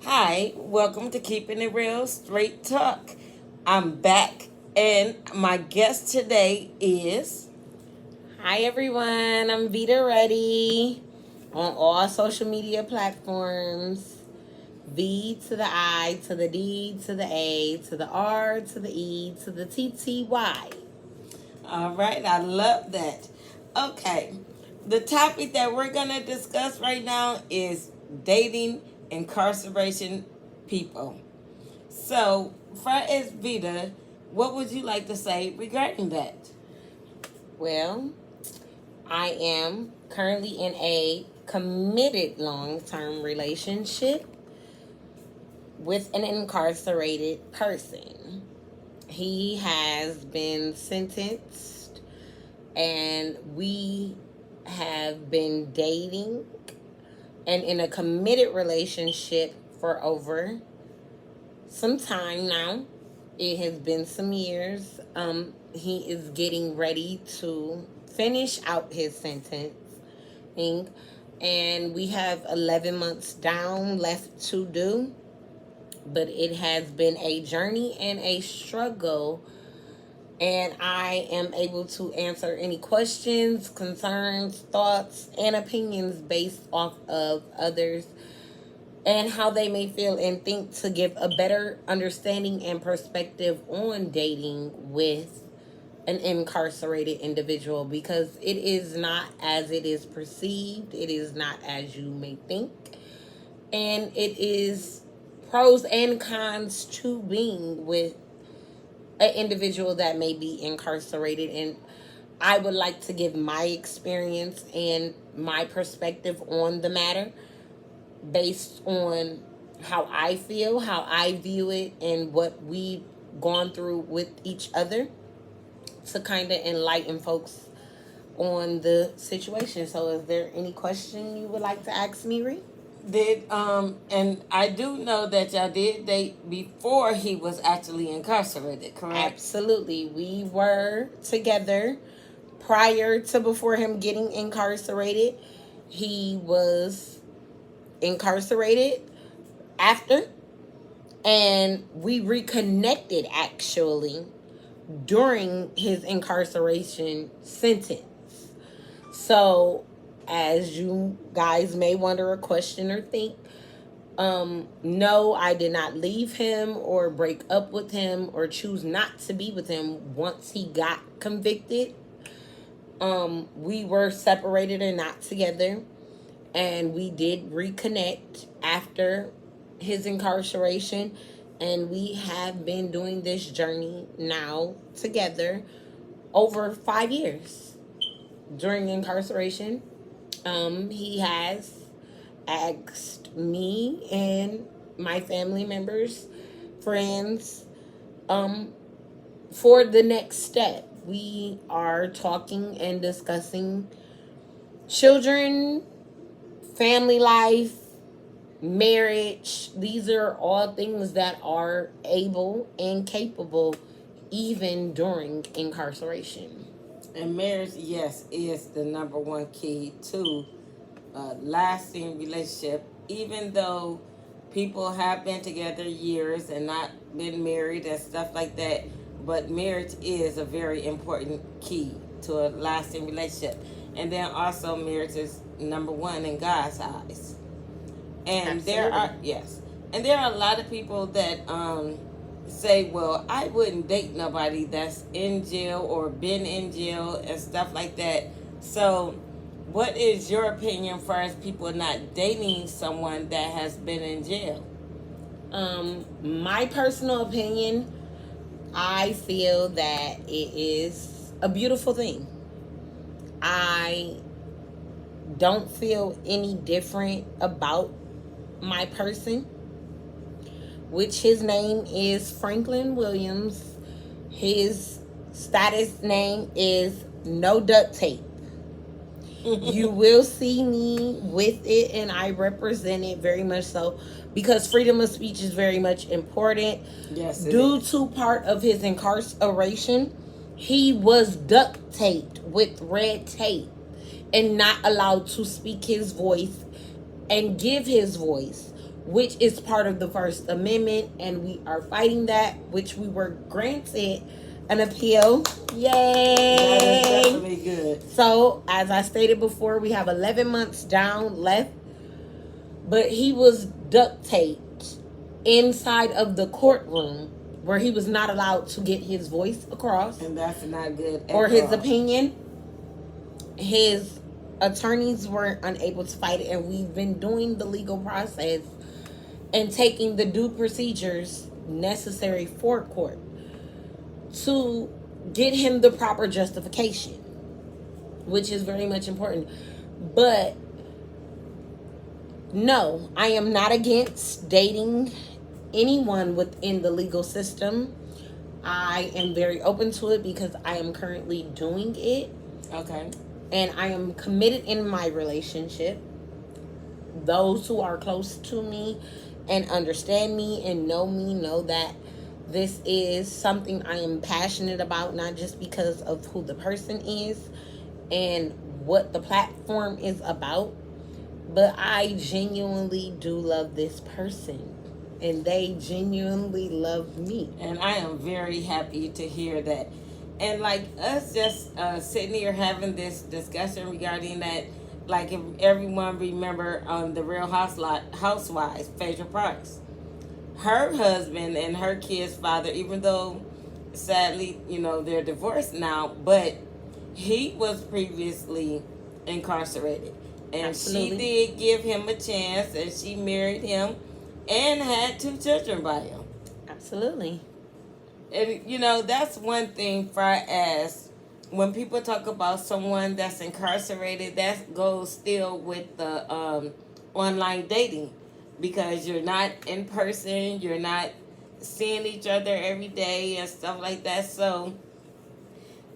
Hi, welcome to Keeping It Real Straight Talk. I'm back, and my guest today is. Hi everyone, I'm Vita Ready on all social media platforms. V to the I to the D to the A to the R to the E to the TTY. All right, I love that. Okay, the topic that we're going to discuss right now is dating incarceration people. So, for as Vita, what would you like to say regarding that? Well, I am currently in a committed long-term relationship with an incarcerated person. He has been sentenced and we have been dating and in a committed relationship for over some time now. It has been some years. He is getting ready to finish out his sentence, and we have 11 months down left to do. But it has been a journey and a struggle, and I am able to answer any questions, concerns, thoughts, and opinions based off of others and how they may feel and think to give a better understanding and perspective on dating with an incarcerated individual, because it is not as it is perceived, it is not as you may think, and it is pros and cons to being with an individual that may be incarcerated. And I would like to give my experience and my perspective on the matter based on how I feel, how I view it, and what we've gone through with each other to kind of enlighten folks on the situation. So is there any question you would like to ask me, Ree? And I do know that y'all did date before he was actually incarcerated, correct? Absolutely. We were together prior to before him getting incarcerated. He was incarcerated after, and we reconnected actually during his incarceration sentence. So, as you guys may wonder or question or think, no, I did not leave him or break up with him or choose not to be with him once he got convicted. We were separated and not together, and we did reconnect after his incarceration, and we have been doing this journey now together over 5 years. During incarceration, he has asked me and my family members, friends, for the next step. We are talking and discussing children, family life, marriage. These are all things that are able and capable even during incarceration. And marriage, yes, is the number one key to a lasting relationship, even though people have been together years and not been married and stuff like that. But marriage is a very important key to a lasting relationship. And then also, marriage is number one in God's eyes. And there are, Absolutely. yes, and there are a lot of people that say, well, I wouldn't date nobody that's in jail or been in jail and stuff like that. So what is your opinion for as people not dating someone that has been in jail? My personal opinion, I feel that it is a beautiful thing. I don't feel any different about my person, which his name is Franklin Williams. His status name is no duct tape. You will see me with it, and I represent it very much so, because freedom of speech is very much important. Yes, Due to part of his incarceration, he was duct taped with red tape and not allowed to speak his voice and give his voice which is part of the First Amendment, and we are fighting that, which we were granted an appeal. Yay! That is definitely good. So, as I stated before, we have 11 months down left, but he was duct taped inside of the courtroom where he was not allowed to get his voice across, and that's not good or his opinion. His attorneys were unable to fight it, and we've been doing the legal process and taking the due procedures necessary for court to get him the proper justification, which is very much important. But no, I am not against dating anyone within the legal system. I am very open to it because I am currently doing it. Okay. And I am committed in my relationship. Those who are close to me and understand me and know me know that this is something I am passionate about, not just because of who the person is and what the platform is about, but I genuinely do love this person, and they genuinely love me. And I am very happy to hear that. And like us just sitting here having this discussion regarding that, like if everyone remember the Real Housewives, Phaedra Parks, her husband and her kid's father, even though sadly, they're divorced now, but he was previously incarcerated. And Absolutely. she did give him a chance, and she married him and had 2 children by him. Absolutely. And that's one thing for us. When people talk about someone that's incarcerated, that goes still with the online dating, because you're not in person, you're not seeing each other every day and stuff like that. So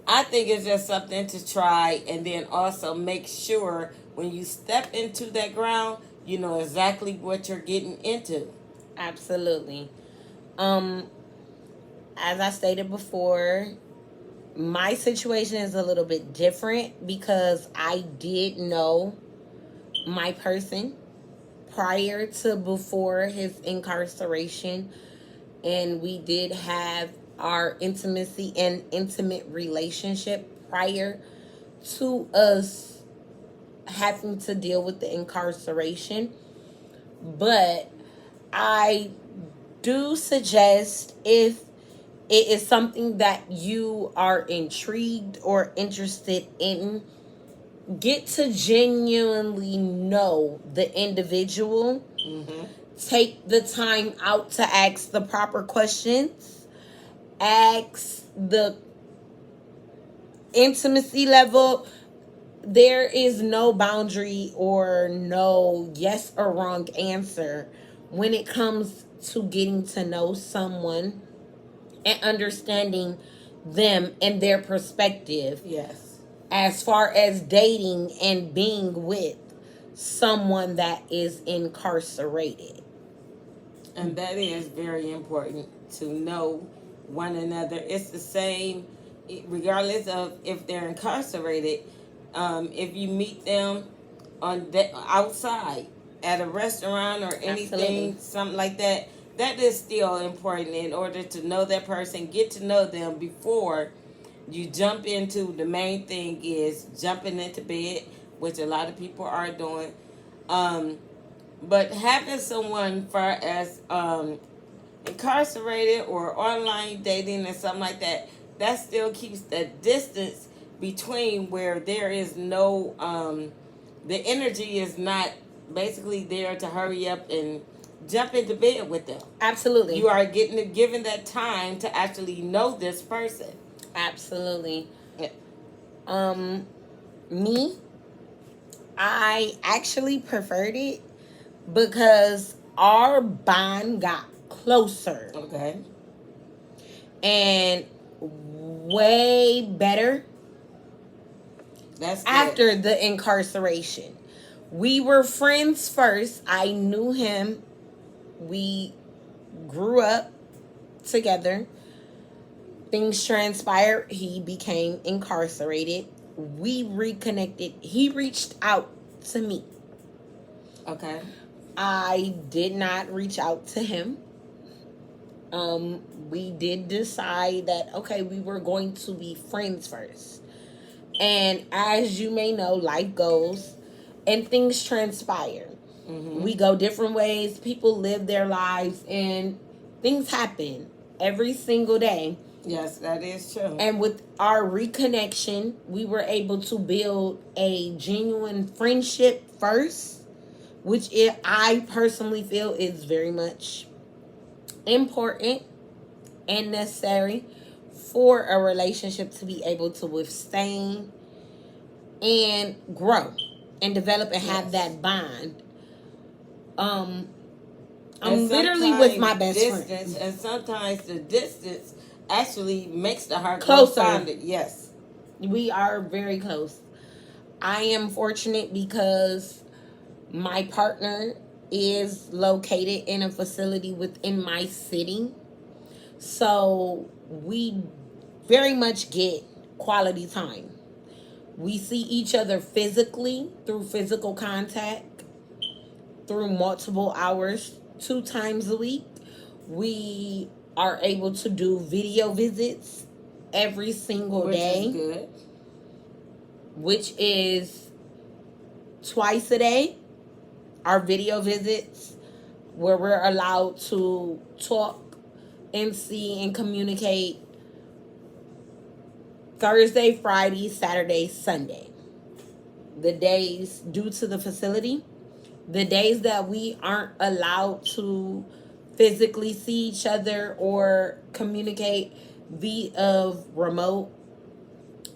I think it's just something to try, and then also make sure when you step into that ground, you know exactly what you're getting into. Absolutely. As I stated before, my situation is a little bit different because I did know my person prior to before his incarceration, and we did have our intimacy and intimate relationship prior to us having to deal with the incarceration. But I do suggest, if it is something that you are intrigued or interested in, get to genuinely know the individual. Mm-hmm. Take the time out to ask the proper questions. Ask the intimacy level. There is no boundary or no yes or wrong answer when it comes to getting to know someone and understanding them and their perspective. Yes. As far as dating and being with someone that is incarcerated. And that is very important, to know one another. It's the same, regardless of if they're incarcerated. If you meet them outside at a restaurant or anything, Absolutely. something like that, that is still important in order to know that person, get to know them before you jump into the main thing is jumping into bed, which a lot of people are doing. But having someone far as incarcerated or online dating and something like that, that still keeps the distance between, where there is no the energy is not basically there to hurry up and jump into bed with them. Absolutely. You are given that time to actually know this person. Absolutely. Yeah. Me, I actually preferred it because our bond got closer. Okay. And way better. That's good. After the incarceration. We were friends first. I knew him. We grew up together. Things transpired. He became incarcerated. We reconnected. He reached out to me. Okay. I did not reach out to him. We did decide that, okay, we were going to be friends first. And as you may know, life goes and things transpire. We go different ways. People live their lives and things happen every single day. Yes, that is true. And with our reconnection, we were able to build a genuine friendship first, which I personally feel is very much important and necessary for a relationship to be able to withstand and grow and develop and have that bond. I'm literally with my best friend. And sometimes the distance actually makes the heart closer. Bonded. Yes. We are very close. I am fortunate because my partner is located in a facility within my city. So we very much get quality time. We see each other physically through physical contact, through multiple hours, 2 times a week. We are able to do video visits every single day. Which is good. Which is twice a day. Our video visits where we're allowed to talk and see and communicate Thursday, Friday, Saturday, Sunday. The days due to the facility, the days that we aren't allowed to physically see each other or communicate via remote,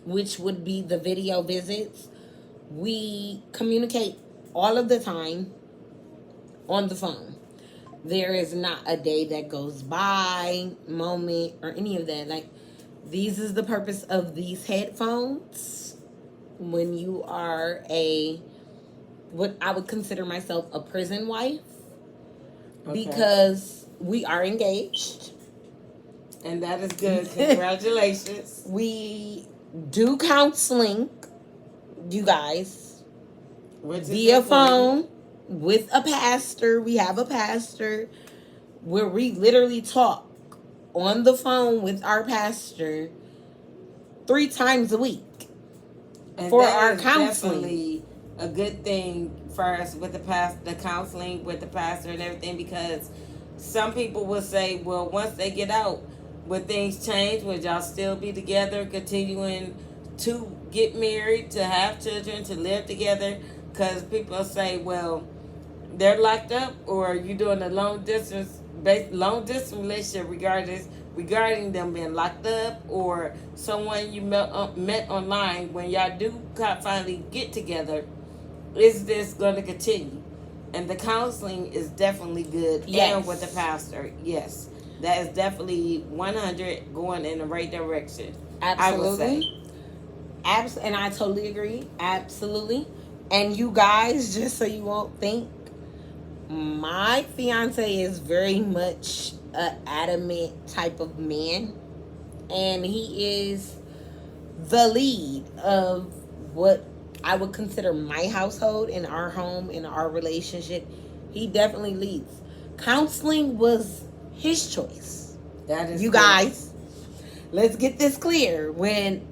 which would be the video visits, we communicate all of the time on the phone. There is not a day that goes by, moment, or any of that. Like, this is the purpose of these headphones when you are what I would consider myself a prison wife. Okay. Because we are engaged. And that is good. Congratulations. We do counseling, you guys, via phone with a pastor. We have a pastor where we literally talk on the phone with our pastor 3 times a week and for our counseling. Definitely a good thing for us with the counseling with the pastor and everything, because some people will say, well, once they get out, will things change? Would y'all still be together, continuing to get married, to have children, to live together? Because people say, well, they're locked up, or you doing a long distance relationship regarding them being locked up, or someone you met online. When y'all do finally get together, is this going to continue? And the counseling is definitely good. Yes. And with the pastor, yes, that is definitely 100 going in the right direction. Absolutely. I would say. And I totally agree. Absolutely. And you guys, just so you won't think, my fiance is very much an adamant type of man. And he is the lead of what I would consider my household, in our home, in our relationship. He definitely leads. Counseling was his choice. That is you guys. Let's get this clear. When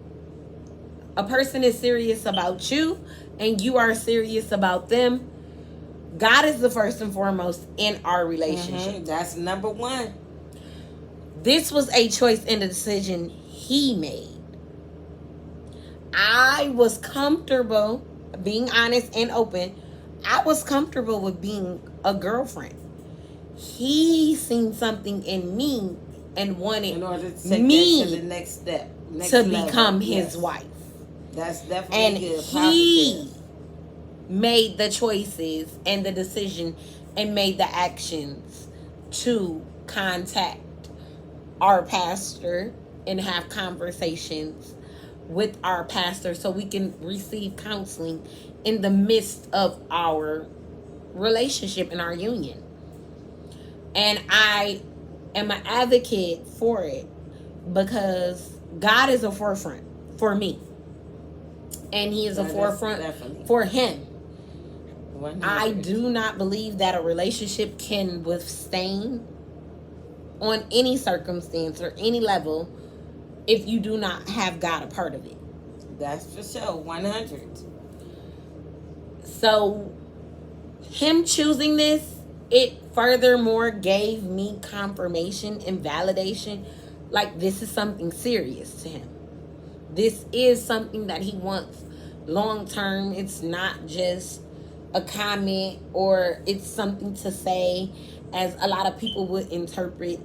a person is serious about you and you are serious about them, God is the first and foremost in our relationship. That's number 1. This was a choice and a decision he made. I was comfortable, being honest and open, I was comfortable with being a girlfriend. He seen something in me and wanted in order to take me that to the next step, to become his wife. That's definitely good. He made the choices and the decision and made the actions to contact our pastor and have conversations with our pastor so we can receive counseling in the midst of our relationship and our union. And I am an advocate for it because God is a forefront for me. And he is a forefront for him. I 100. do not believe that a relationship can withstand on any circumstance or any level if you do not have God a part of it. That's for sure. 100. So, him choosing this, it furthermore gave me confirmation and validation like this is something serious to him. This is something that he wants long term. It's not just a comment or it's something to say, as a lot of people would interpret,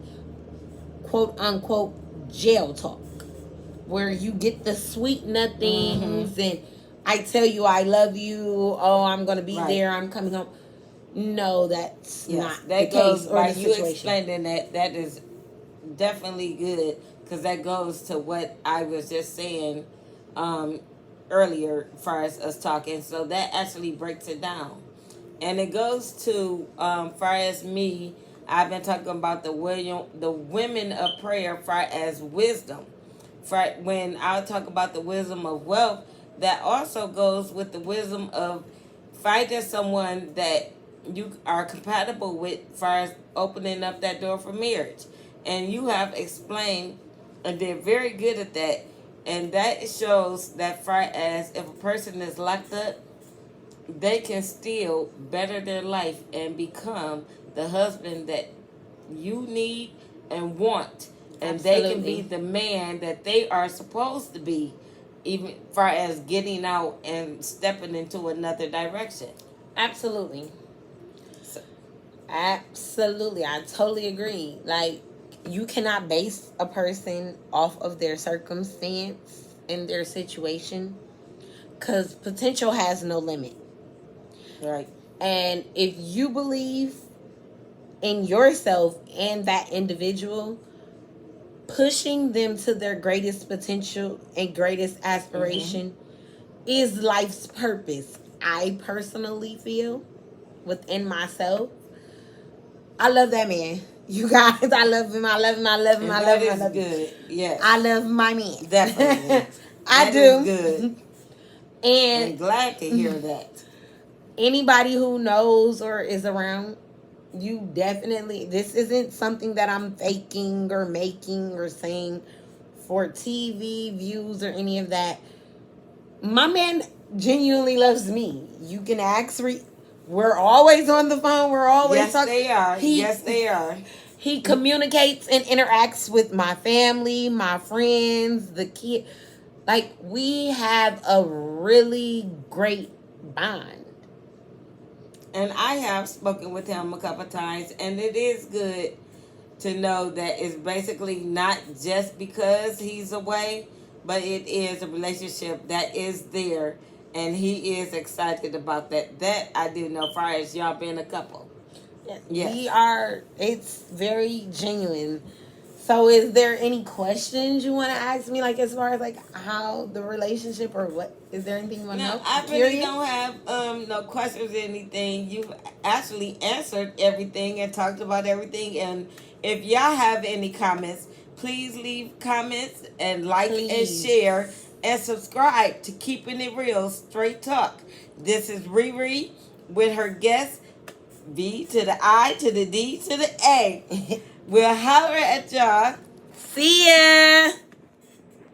quote unquote, jail talk, where you get the sweet nothings and I tell you I love you, oh, I'm going to be Right. there, I'm coming home. No, that's Yes, not that the goes case or by the you situation. explaining that. That is definitely good because that goes to what I was just saying earlier, as far as us talking. So that actually breaks it down, and it goes to far as me. I've been talking about the women of prayer, far as wisdom. For when I talk about the wisdom of wealth, that also goes with the wisdom of finding someone that you are compatible with, far as opening up that door for marriage. And you have explained, and they're very good at that. And that shows that far as if a person is locked up, they can still better their life and become the husband that you need and want. And they can be Absolutely. the man that they are supposed to be, even far as getting out and stepping into another direction. Absolutely. So, Absolutely. I totally agree. Like, you cannot base a person off of their circumstance and their situation because potential has no limit. right. And if you believe in yourself and that individual, pushing them to their greatest potential and greatest aspiration is life's purpose. I personally feel within myself. I love that man. You guys, I love him. I love him. I love him. And I that love him. I is love him. good. Yes. I love my man. Definitely. I That is do. good. And And glad to hear that. anybody who knows or is around, you definitely, this isn't something that I'm faking or making or saying for TV views or any of that. My man genuinely loves me. You can ask, we're always on the phone. We're always Yes, talking. they are. Yes, they are. He communicates and interacts with my family, my friends, the kid. Like, we have a really great bond. And I have spoken with him a couple times, and it is good to know that it's basically not just because he's away, but it is a relationship that is there, and he is excited about that. That I do know, as far as y'all being a couple. Yes. We are, it's very genuine. So is there any questions you want to ask me, like as far as like how the relationship or what, is there anything you want to No, know? I really don't have no questions or anything. You've actually answered everything and talked about everything. And if y'all have any comments, please leave comments and like Please. and share and subscribe to Keeping It Real Straight Talk. This is Riri with her guest V to the I to the D to the A. We'll holler at y'all. See ya.